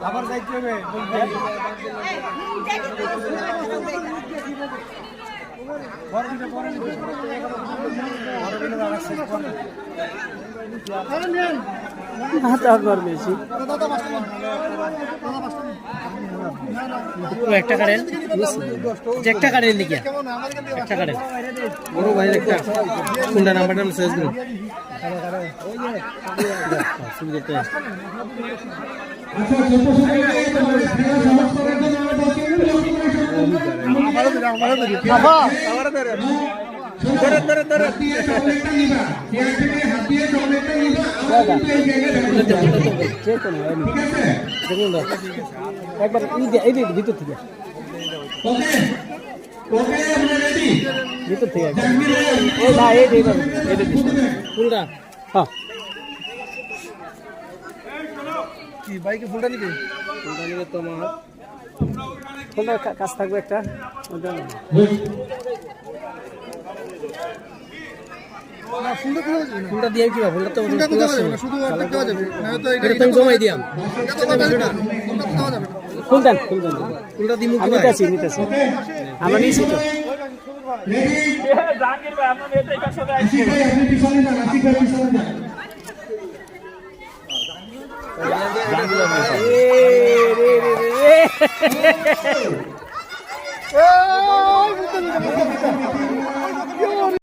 আবার যাইতে হবে বেশি একটা কাটেন একটা কাটেন দিকে একটা কাটেন বড় ভাই একটা কোনটা নাম্বারটা মেসেজ করুন একবার ভিতর থেকে ভিতর থেকে ফুলটা হ্যাঁ কি বাইকে ফুলটা নিবে তোমার ফুলটা কাজ থাকবে একটা ফুলটা দিয়ে কি ফুলটা তো শুধু জমাই দিয়াম ফুল দেন ফুলটা দিমু নিতেছি আমরা নিয়েছি তো জাহাঙ্গীর ভাই আপনার এটা এটার সাথে আইছি জাহাঙ্গীর ভাই